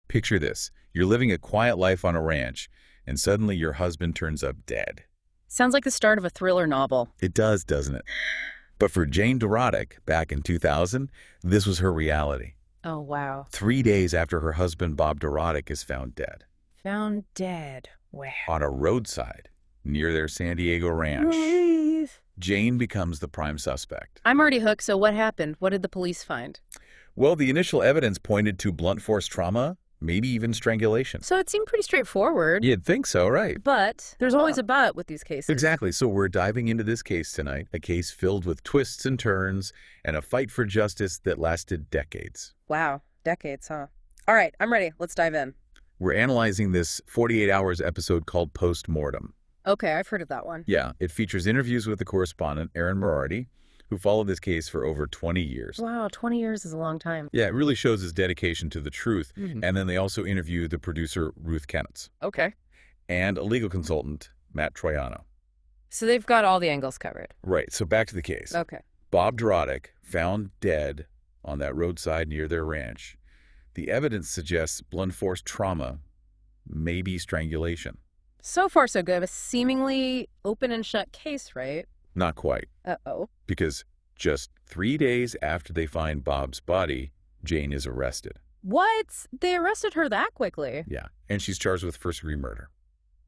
Picture this. You're living a quiet life on a ranch, and suddenly your husband turns up dead. Sounds like the start of a thriller novel. It does, doesn't it? But for Jane Dorotik, back in 2000, this was her reality. Oh, wow. 3 days after her husband, Bob Dorotik, is found dead. Found dead. Where? On a roadside near their San Diego ranch. Please. Jane becomes the prime suspect. I'm already hooked, so what happened? What did the police find? Well, the initial evidence pointed to blunt force trauma, maybe even strangulation. So it seemed pretty straightforward. You'd think so, right? But there's always a but with these cases. Exactly. So we're diving into this case tonight, a case filled with twists and turns and a fight for justice that lasted decades. Wow. Decades, huh? All right, I'm ready. Let's dive in. We're analyzing this 48 Hours episode called Postmortem. Okay, I've heard of that one. Yeah, it features interviews with the correspondent, Aaron Moriarty, who followed this case for over 20 years. Wow, 20 years is a long time. Yeah, it really shows his dedication to the truth. Mhm. And then they also interview the producer, Ruth Kennitz, Okay. and a legal consultant, Matt Troiano. So they've got all the angles covered. Right, so back to the case. Okay. Bob Dorotik, found dead on that roadside near their ranch. The evidence suggests blunt force trauma, maybe strangulation. So far, so good. A seemingly open and shut case, right? Not quite, Uh-oh. because just 3 days after they find Bob's body, Jane is arrested. What? They arrested her that quickly? Yeah, and she's charged with first-degree murder.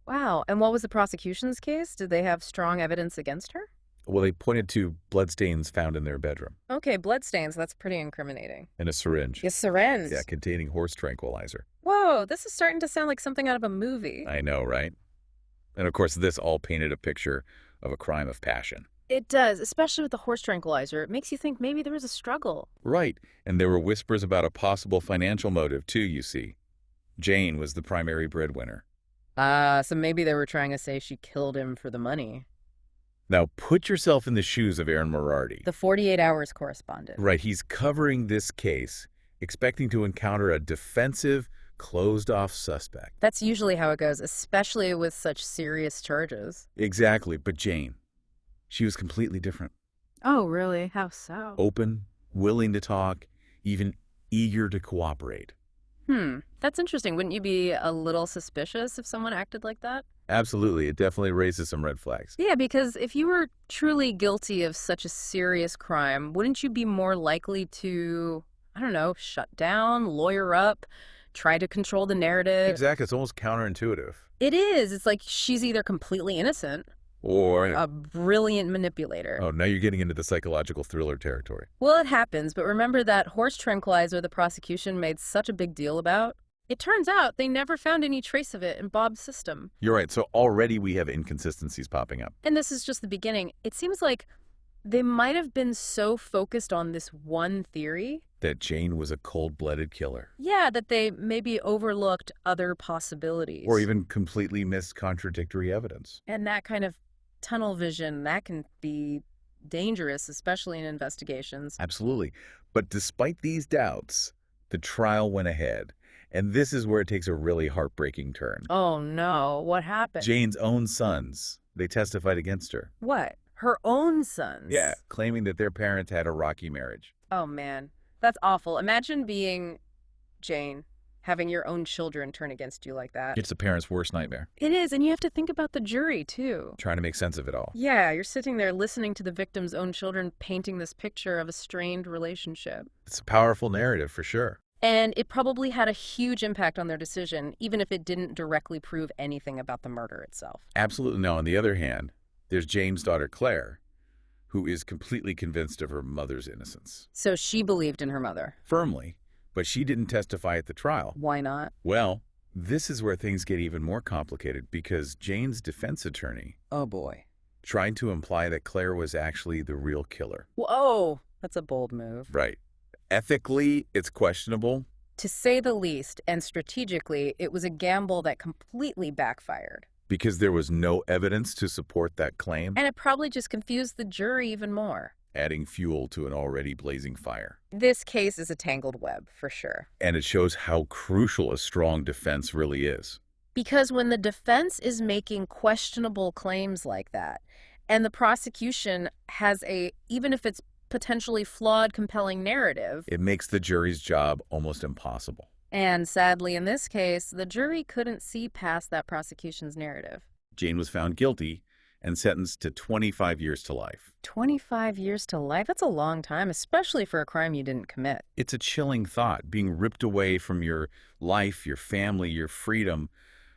Wow. And what was the prosecution's case? Did they have strong evidence against her? Well, they pointed to bloodstains found in their bedroom Okay, bloodstains. That's pretty incriminating. and a syringe. Yes, syringe. Yeah, containing horse tranquilizer. Whoa, this is starting to sound like something out of a movie. I know, right? And of course, this all painted a picture of a crime of passion. It does, especially with the horse tranquilizer. It makes you think maybe there was a struggle. Right, and there were whispers about a possible financial motive, too, you see. Jane was the primary breadwinner. So maybe they were trying to say she killed him for the money. Now, put yourself in the shoes of Aaron Moriarty. The 48 Hours correspondent. Right, he's covering this case, expecting to encounter a defensive, closed-off suspect. That's usually how it goes, especially with such serious charges. Exactly, but Jane, she was completely different. Oh, really? How so? Open, willing to talk, even eager to cooperate. That's interesting. Wouldn't you be a little suspicious if someone acted like that? Absolutely, it definitely raises some red flags. Yeah, because if you were truly guilty of such a serious crime, wouldn't you be more likely to, I don't know, shut down, lawyer up, try to control the narrative? Exactly, it's almost counterintuitive. It is. It's like she's either completely innocent, Or, a brilliant manipulator. oh, now you're getting into the psychological thriller territory. Well, it happens, but remember that horse tranquilizer the prosecution made such a big deal about? It turns out they never found any trace of it in Bob's system. You're right, so already we have inconsistencies popping up. And this is just the beginning. It seems like they might have been so focused on this one theory. That Jane was a cold-blooded killer. Yeah, that they maybe overlooked other possibilities. Or even completely missed contradictory evidence. And that kind of tunnel vision, that can be dangerous, especially in investigations. Absolutely. But despite these doubts, the trial went ahead. And this is where it takes a really heartbreaking turn. Oh no, what happened? Jane's own sons, they testified against her. What? Her own sons? Yeah, claiming that their parents had a rocky marriage. Oh man, that's awful. Imagine being Jane, having your own children turn against you like that. It's a parent's worst nightmare, It is, and you have to think about the jury too. trying to make sense of it all. Yeah, you're sitting there listening to the victim's own children painting this picture of a strained relationship. It's a powerful narrative for sure. And it probably had a huge impact on their decision, even if it didn't directly prove anything about the murder itself. Absolutely no. On the other hand, there's Jane's daughter, Claire, who is completely convinced of her mother's innocence. So she believed in her mother. Firmly, but she didn't testify at the trial. Why not? Well, this is where things get even more complicated because Jane's defense attorney Oh boy. tried to imply that Claire was actually the real killer. Whoa, that's a bold move. Right. Ethically, it's questionable. To say the least, and strategically, it was a gamble that completely backfired. Because there was no evidence to support that claim, And it probably just confused the jury even more. adding fuel to an already blazing fire. This case is a tangled web, for sure. And it shows how crucial a strong defense really is. Because when the defense is making questionable claims like that, and the prosecution has even if it's potentially flawed, compelling narrative, It makes the jury's job almost impossible. And sadly, in this case, the jury couldn't see past that prosecution's narrative. Jane was found guilty and sentenced to 25 years to life. 25 years to life? That's a long time, especially for a crime you didn't commit. It's a chilling thought, being ripped away from your life, your family, your freedom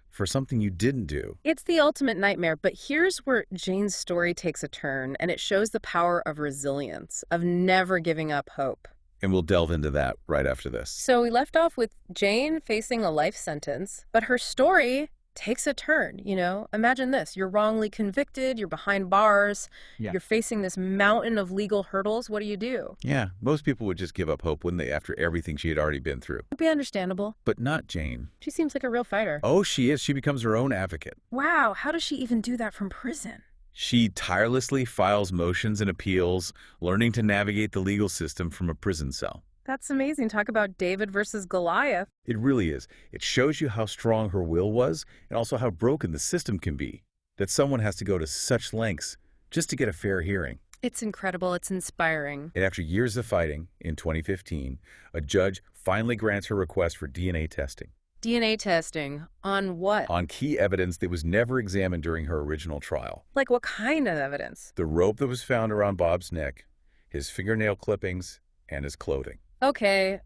for something you didn't do. It's the ultimate nightmare, but here's where Jane's story takes a turn, and it shows the power of resilience, of never giving up hope. And we'll delve into that right after this. So we left off with Jane facing a life sentence, but her story takes a turn, you know? Imagine this. You're wrongly convicted, you're behind bars, you're facing this mountain of legal hurdles. What do? Yeah, most people would just give up hope, wouldn't they, after everything she had already been through. It'd be understandable. But not Jane. She seems like a real fighter. Oh, she is. She becomes her own advocate. Wow, how does she even do that from prison? She tirelessly files motions and appeals, learning to navigate the legal system from a prison cell. That's amazing. Talk about David versus Goliath. It really is. It shows you how strong her will was and also how broken the system can be, that someone has to go to such lengths just to get a fair hearing. It's incredible. It's inspiring. And after years of fighting, in 2015, a judge finally grants her request for DNA testing. DNA testing on what? On key evidence that was never examined during her original trial. Like what kind of evidence? The rope that was found around Bob's neck, his fingernail clippings, and his clothing. Okay.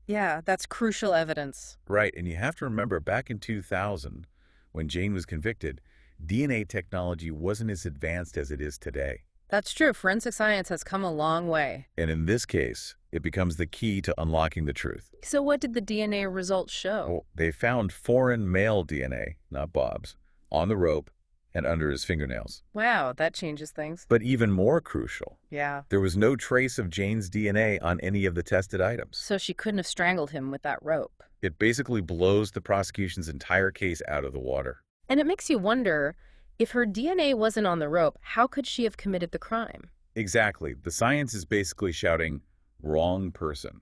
Yeah, that's crucial evidence. Right, and you have to remember back in 2000, when Jane was convicted, DNA technology wasn't as advanced as it is today. That's true. Forensic science has come a long way. And in this case, it becomes the key to unlocking the truth. So what did the DNA results show? Well, they found foreign male DNA, not Bob's, on the rope and under his fingernails. Wow, that changes things. But even more crucial, Yeah. there was no trace of Jane's DNA on any of the tested items. So she couldn't have strangled him with that rope. It basically blows the prosecution's entire case out of the water. And it makes you wonder, if her DNA wasn't on the rope, how could she have committed the crime? Exactly. The science is basically shouting, wrong person.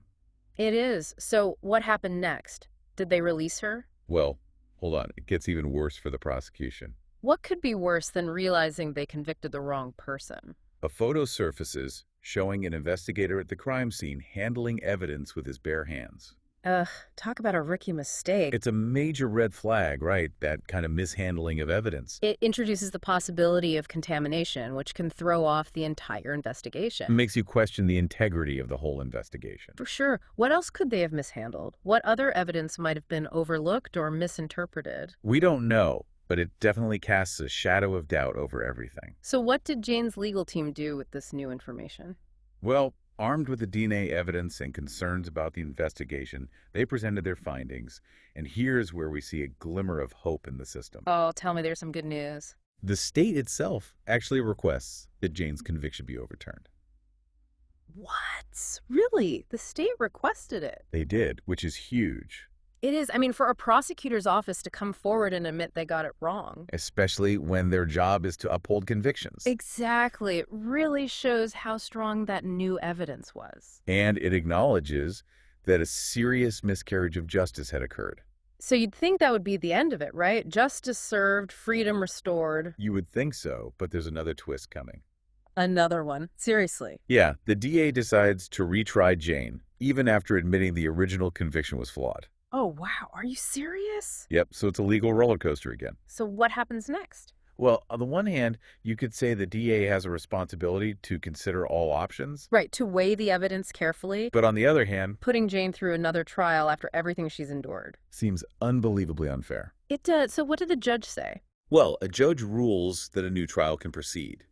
It is. So what happened next? Did they release her? Well, hold on. It gets even worse for the prosecution. What could be worse than realizing they convicted the wrong person? A photo surfaces showing an investigator at the crime scene handling evidence with his bare hands. Ugh, talk about a rookie mistake. It's a major red flag, right? That kind of mishandling of evidence. It introduces the possibility of contamination, which can throw off the entire It investigation. makes you question the integrity of the whole investigation. For sure. What else could they have mishandled? What other evidence might have been overlooked or misinterpreted? We don't know, but it definitely casts a shadow of doubt over everything. So what did Jane's legal team do with this new information? Well, armed with the DNA evidence and concerns about the investigation, they presented their findings, and here's where we see a glimmer of hope in the system. Oh, tell me there's some good news. The state itself actually requests that Jane's conviction be overturned. What? Really? The state requested it. They did, which is huge, It is. I mean, for a prosecutor's office to come forward and admit they got it wrong. especially when their job is to uphold convictions. Exactly. It really shows how strong that new evidence was. And it acknowledges that a serious miscarriage of justice had occurred. So you'd think that would be the end of it, right? Justice served, freedom restored. You would think so, but there's another twist coming. Another one. Seriously. Yeah, the DA decides to retry Jane, even after admitting the original conviction was flawed. Oh, wow. Are you serious? Yep, so it's a legal roller coaster again. So what happens next? Well, on the one hand, you could say the DA has a responsibility to consider all options. Right, to weigh the evidence carefully, But on the other hand, putting Jane through another trial after everything she's endured. seems unbelievably unfair. It does. So what did the judge say? Well, a judge rules that a new trial can proceed,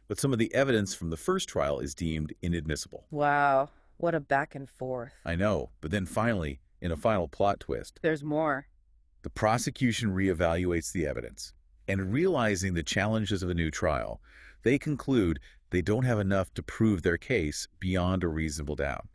but some of the evidence from the first trial is deemed inadmissible. Wow, what a back and forth. I know, but then finally, in a final plot twist, There's more. the prosecution reevaluates the evidence, and realizing the challenges of a new trial, they conclude they don't have enough to prove their case beyond a reasonable doubt.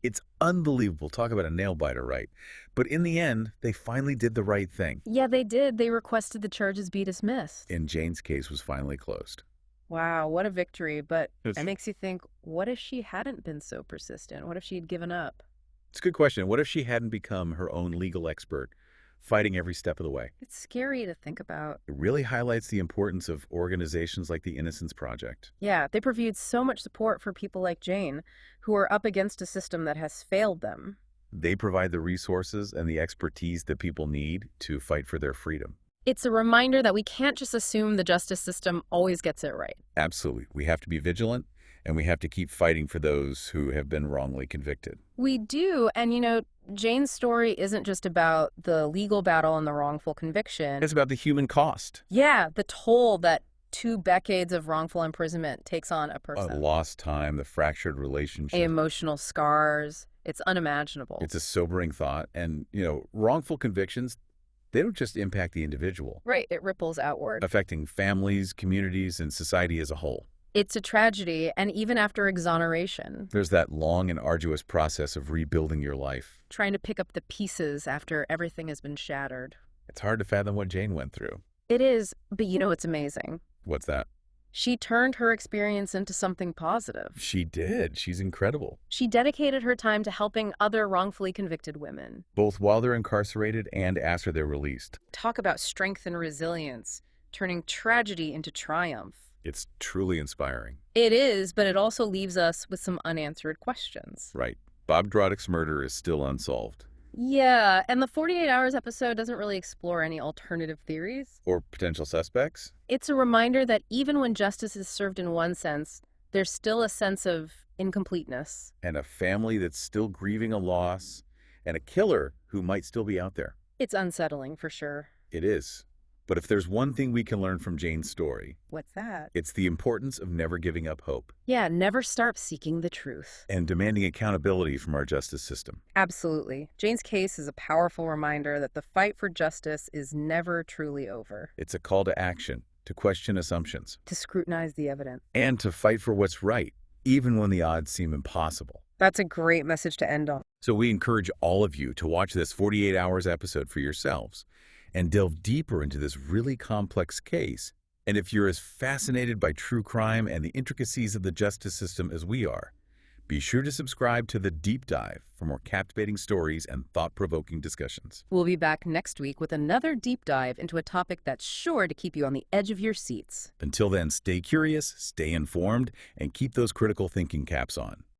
It's unbelievable. Talk about a nail-biter, right? But in the end, they finally did the right thing, Yeah, they did. They requested the charges be dismissed. and Jane's case was finally closed. Wow, what a victory. But It's- it makes you think, what if she hadn't been so persistent? What if she'd given up? It's a good question. What if she hadn't become her own legal expert, fighting every step of the way? It's scary to think about. It really highlights the importance of organizations like the Innocence Project. Yeah, they provided so much support for people like Jane, who are up against a system that has failed them. They provide the resources and the expertise that people need to fight for their freedom. It's a reminder that we can't just assume the justice system always gets it right. Absolutely. We have to be vigilant, and we have to keep fighting for those who have been wrongly convicted. We do, and Jane's story isn't just about the legal battle and the wrongful conviction. It's about the human cost. Yeah, the toll that 2 decades of wrongful imprisonment takes on a person. Lost time, the fractured relationship. Emotional scars. It's unimaginable. It's a sobering thought. And, wrongful convictions, they don't just impact the individual. Right, it ripples outward. Affecting families, communities, and society as a whole. It's a tragedy, and even after exoneration. There's that long and arduous process of rebuilding your life. Trying to pick up the pieces after everything has been shattered. It's hard to fathom what Jane went through. It is, but it's amazing. What's that? She turned her experience into something positive. She did. She's incredible. She dedicated her time to helping other wrongfully convicted women. Both while they're incarcerated and after they're released. Talk about strength and resilience, turning tragedy into triumph. It's truly inspiring. It is, but it also leaves us with some unanswered questions. Right. Bob Dorotik's murder is still unsolved. Yeah, and the 48 Hours episode doesn't really explore any alternative theories. Or potential suspects. It's a reminder that even when justice is served in one sense, there's still a sense of incompleteness. And a family that's still grieving a loss, and a killer who might still be out there. It's unsettling, for sure. It is. But if there's one thing we can learn from Jane's story... What's that? It's the importance of never giving up hope. Yeah, never stop seeking the truth. And demanding accountability from our justice system. Absolutely. Jane's case is a powerful reminder that the fight for justice is never truly over. It's a call to action, to question assumptions. To scrutinize the evidence. And to fight for what's right, even when the odds seem impossible. That's a great message to end on. So we encourage all of you to watch this 48 Hours episode for yourselves and delve deeper into this really complex case. And if you're as fascinated by true crime and the intricacies of the justice system as we are, be sure to subscribe to The Deep Dive for more captivating stories and thought-provoking discussions. We'll be back next week with another deep dive into a topic that's sure to keep you on the edge of your seats. Until then, stay curious, stay informed, and keep those critical thinking caps on.